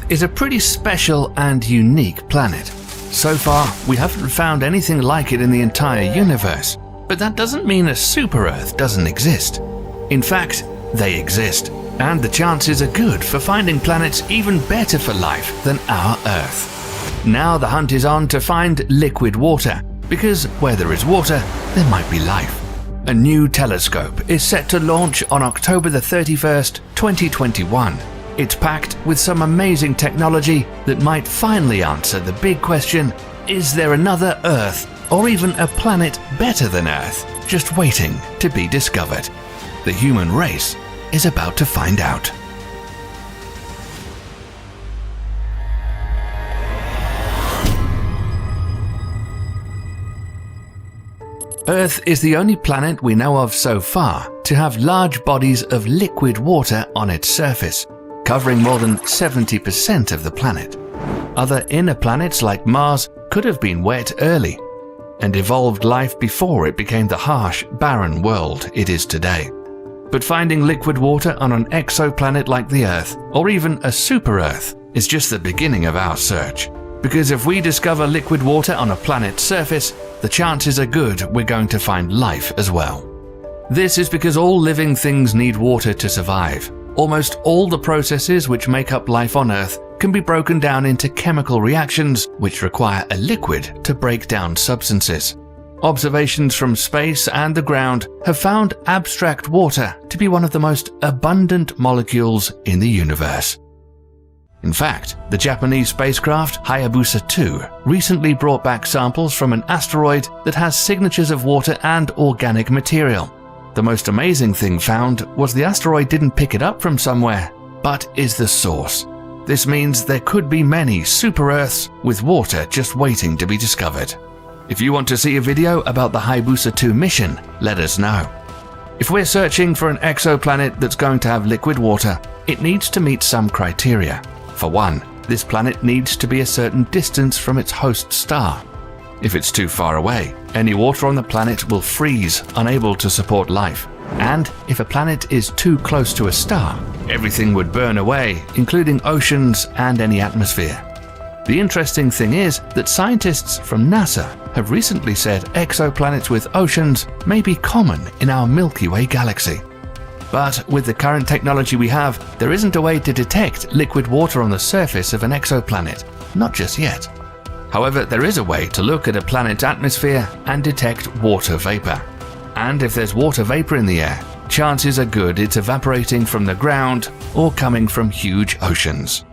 is a pretty special and unique planet. So far, we haven't found anything like it in the entire universe, but that doesn't mean a super-Earth doesn't exist. In fact, they exist, and the chances are good for finding planets even better for life than our Earth. Now the hunt is on to find liquid water, because where there is water, there might be life. A new telescope is set to launch on October the 31st, 2021. It's packed with some amazing technology that might finally answer the big question, is there another Earth, or even a planet better than Earth, just waiting to be discovered? The human race is about to find out. Earth is the only planet we know of so far to have large bodies of liquid water on its surface, covering more than 70% of the planet. Other inner planets like Mars could have been wet early and evolved life before it became the harsh, barren world it is today. But finding liquid water on an exoplanet like the Earth, or even a super-Earth, is just the beginning of our search. Because if we discover liquid water on a planet's surface, the chances are good we're going to find life as well. This is because all living things need water to survive. Almost all the processes which make up life on Earth can be broken down into chemical reactions which require a liquid to break down substances. Observations from space and the ground have found abstract water to be one of the most abundant molecules in the universe. In fact, the Japanese spacecraft Hayabusa 2 recently brought back samples from an asteroid that has signatures of water and organic material. The most amazing thing found was the asteroid didn't pick it up from somewhere, but is the source. This means there could be many super-Earths with water just waiting to be discovered. If you want to see a video about the Hayabusa 2 mission, let us know. If we're searching for an exoplanet that's going to have liquid water, it needs to meet some criteria. For one, this planet needs to be a certain distance from its host star. If it's too far away, any water on the planet will freeze, unable to support life. And if a planet is too close to a star, everything would burn away, including oceans and any atmosphere. The interesting thing is that scientists from NASA have recently said exoplanets with oceans may be common in our Milky Way galaxy. But with the current technology we have, there isn't a way to detect liquid water on the surface of an exoplanet, not just yet. However, there is a way to look at a planet's atmosphere and detect water vapor. And if there's water vapor in the air, chances are good it's evaporating from the ground or coming from huge oceans.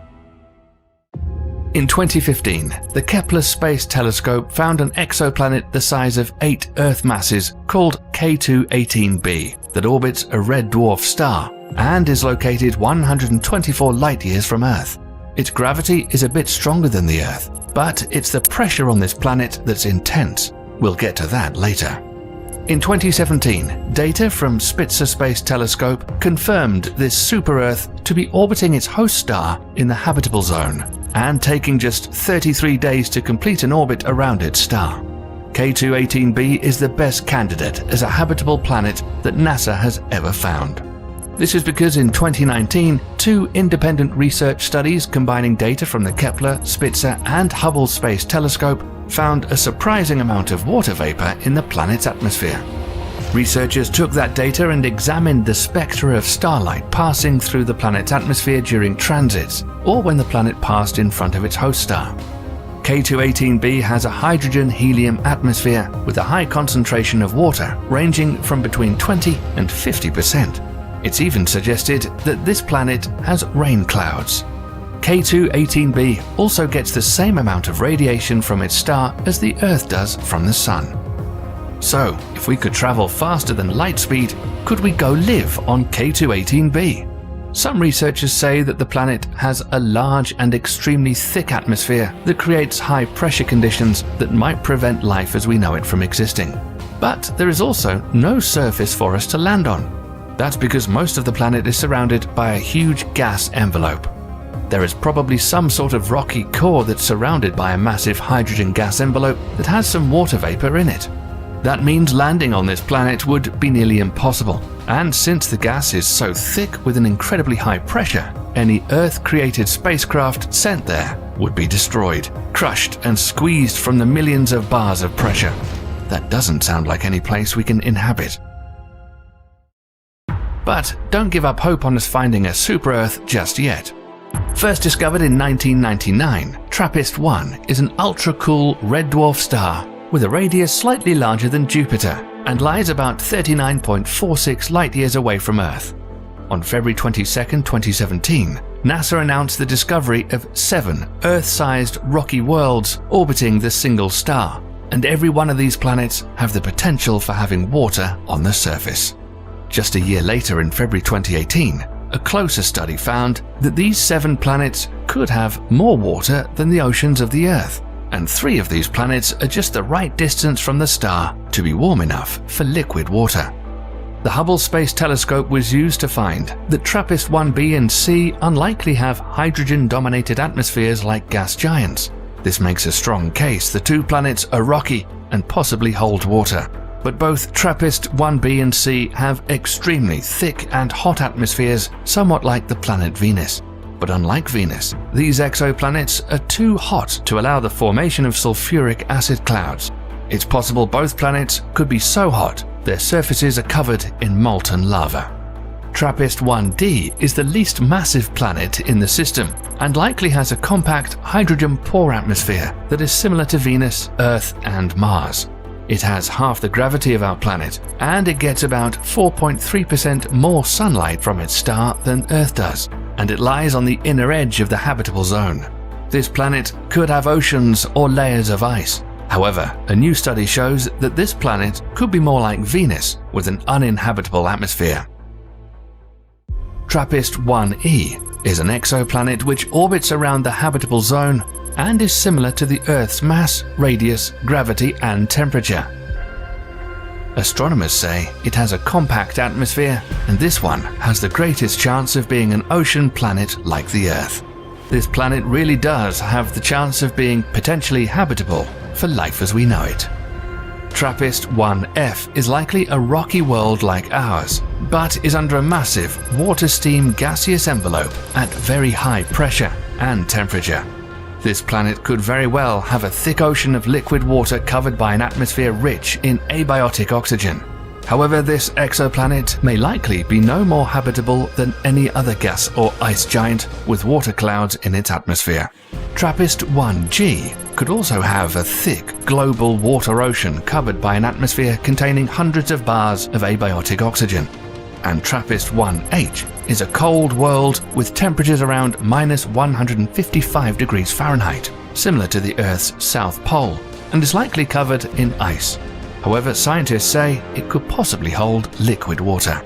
In 2015, the Kepler Space Telescope found an exoplanet the size of 8 Earth masses called K2-18b that orbits a red dwarf star and is located 124 light-years from Earth. Its gravity is a bit stronger than the Earth, but it's the pressure on this planet that's intense. We'll get to that later. In 2017, data from Spitzer Space Telescope confirmed this super-Earth to be orbiting its host star in the habitable zone and taking just 33 days to complete an orbit around its star. K2-18b is the best candidate as a habitable planet that NASA has ever found. This is because in 2019, 2 independent research studies combining data from the Kepler, Spitzer and Hubble Space Telescope found a surprising amount of water vapor in the planet's atmosphere. Researchers took that data and examined the spectra of starlight passing through the planet's atmosphere during transits, or when the planet passed in front of its host star. K2-18b has a hydrogen-helium atmosphere with a high concentration of water ranging from between 20 and 50%. It's even suggested that this planet has rain clouds. K2-18b also gets the same amount of radiation from its star as the Earth does from the Sun. So, if we could travel faster than light speed, could we go live on K2-18b? Some researchers say that the planet has a large and extremely thick atmosphere that creates high pressure conditions that might prevent life as we know it from existing. But there is also no surface for us to land on. That's because most of the planet is surrounded by a huge gas envelope. There is probably some sort of rocky core that's surrounded by a massive hydrogen gas envelope that has some water vapor in it. That means landing on this planet would be nearly impossible, and since the gas is so thick with an incredibly high pressure, any Earth-created spacecraft sent there would be destroyed, crushed and squeezed from the millions of bars of pressure. That doesn't sound like any place we can inhabit. But don't give up hope on us finding a super-Earth just yet. First discovered in 1999, TRAPPIST-1 is an ultra-cool red dwarf star with a radius slightly larger than Jupiter and lies about 39.46 light-years away from Earth. On February 22, 2017, NASA announced the discovery of 7 Earth-sized rocky worlds orbiting the single star, and every one of these planets have the potential for having water on the surface. Just a year later, in February 2018, a closer study found that these 7 planets could have more water than the oceans of the Earth, and 3 of these planets are just the right distance from the star to be warm enough for liquid water. The Hubble Space Telescope was used to find that TRAPPIST-1b and C unlikely have hydrogen-dominated atmospheres like gas giants. This makes a strong case the 2 planets are rocky and possibly hold water. But both TRAPPIST-1b and C have extremely thick and hot atmospheres, somewhat like the planet Venus. But unlike Venus, these exoplanets are too hot to allow the formation of sulfuric acid clouds. It's possible both planets could be so hot their surfaces are covered in molten lava. TRAPPIST-1d is the least massive planet in the system and likely has a compact hydrogen-poor atmosphere that is similar to Venus, Earth, and Mars. It has half the gravity of our planet, and it gets about 4.3% more sunlight from its star than Earth does, and it lies on the inner edge of the habitable zone. This planet could have oceans or layers of ice. However, a new study shows that this planet could be more like Venus with an uninhabitable atmosphere. TRAPPIST-1e is an exoplanet which orbits around the habitable zone and is similar to the Earth's mass, radius, gravity, and temperature. Astronomers say it has a compact atmosphere, and this one has the greatest chance of being an ocean planet like the Earth. This planet really does have the chance of being potentially habitable for life as we know it. TRAPPIST-1f is likely a rocky world like ours, but is under a massive water-steam gaseous envelope at very high pressure and temperature. This planet could very well have a thick ocean of liquid water covered by an atmosphere rich in abiotic oxygen. However, this exoplanet may likely be no more habitable than any other gas or ice giant with water clouds in its atmosphere. TRAPPIST-1g could also have a thick global water ocean covered by an atmosphere containing hundreds of bars of abiotic oxygen. And TRAPPIST-1h is a cold world with temperatures around -155 degrees Fahrenheit, similar to the Earth's South Pole, and is likely covered in ice. However, scientists say it could possibly hold liquid water.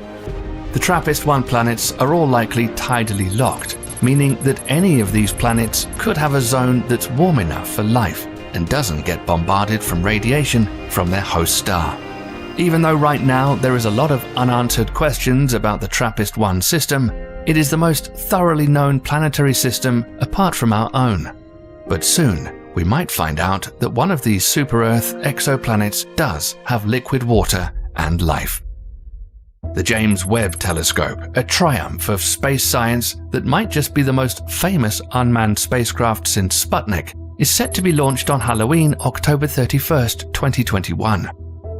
The TRAPPIST-1 planets are all likely tidally locked, meaning that any of these planets could have a zone that's warm enough for life and doesn't get bombarded from radiation from their host star. Even though right now there is a lot of unanswered questions about the TRAPPIST-1 system, it is the most thoroughly known planetary system apart from our own. But soon, we might find out that one of these super-Earth exoplanets does have liquid water and life. The James Webb Telescope, a triumph of space science that might just be the most famous unmanned spacecraft since Sputnik, is set to be launched on Halloween, October 31st, 2021.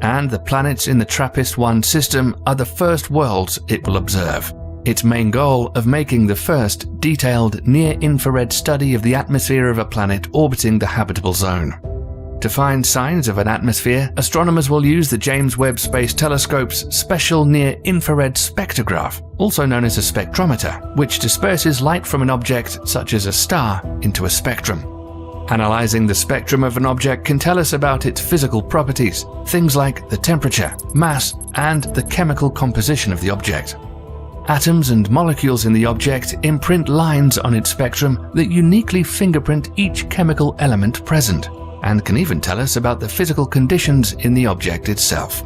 And the planets in the TRAPPIST-1 system are the first worlds it will observe. Its main goal of making the first detailed near-infrared study of the atmosphere of a planet orbiting the habitable zone. To find signs of an atmosphere, astronomers will use the James Webb Space Telescope's special near-infrared spectrograph, also known as a spectrometer, which disperses light from an object such as a star into a spectrum. Analyzing the spectrum of an object can tell us about its physical properties, things like the temperature, mass, and the chemical composition of the object. Atoms and molecules in the object imprint lines on its spectrum that uniquely fingerprint each chemical element present, and can even tell us about the physical conditions in the object itself.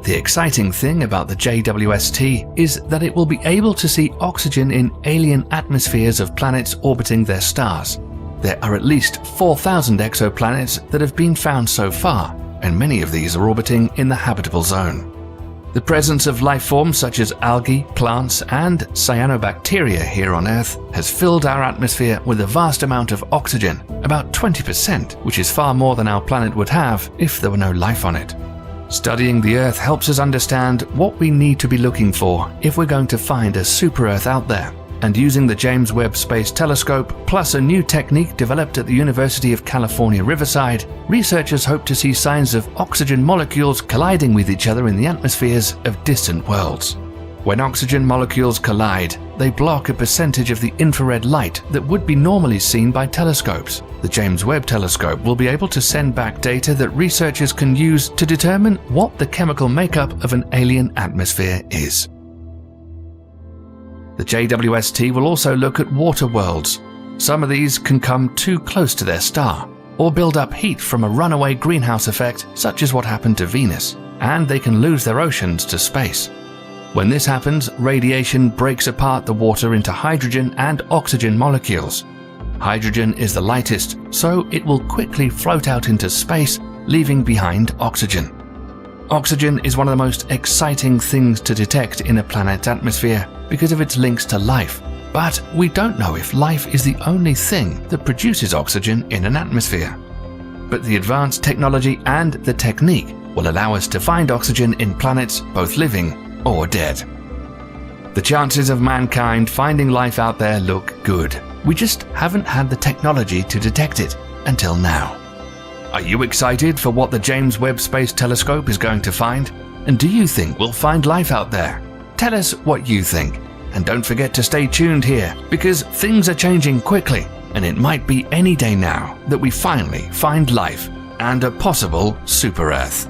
The exciting thing about the JWST is that it will be able to see oxygen in alien atmospheres of planets orbiting their stars. There are at least 4,000 exoplanets that have been found so far, and many of these are orbiting in the habitable zone. The presence of life forms such as algae, plants, and cyanobacteria here on Earth has filled our atmosphere with a vast amount of oxygen, about 20%, which is far more than our planet would have if there were no life on it. Studying the Earth helps us understand what we need to be looking for if we're going to find a super-Earth out there. And using the James Webb Space Telescope, plus a new technique developed at the University of California, Riverside, researchers hope to see signs of oxygen molecules colliding with each other in the atmospheres of distant worlds. When oxygen molecules collide, they block a percentage of the infrared light that would be normally seen by telescopes. The James Webb Telescope will be able to send back data that researchers can use to determine what the chemical makeup of an alien atmosphere is. The JWST will also look at water worlds. Some of these can come too close to their star, or build up heat from a runaway greenhouse effect such as what happened to Venus, and they can lose their oceans to space. When this happens, radiation breaks apart the water into hydrogen and oxygen molecules. Hydrogen is the lightest, so it will quickly float out into space, leaving behind oxygen. Oxygen is one of the most exciting things to detect in a planet's atmosphere because of its links to life. But we don't know if life is the only thing that produces oxygen in an atmosphere. But the advanced technology and the technique will allow us to find oxygen in planets both living or dead. The chances of mankind finding life out there look good. We just haven't had the technology to detect it until now. Are you excited for what the James Webb Space Telescope is going to find? And do you think we'll find life out there? Tell us what you think. And don't forget to stay tuned here, because things are changing quickly, and it might be any day now that we finally find life and a possible super Earth.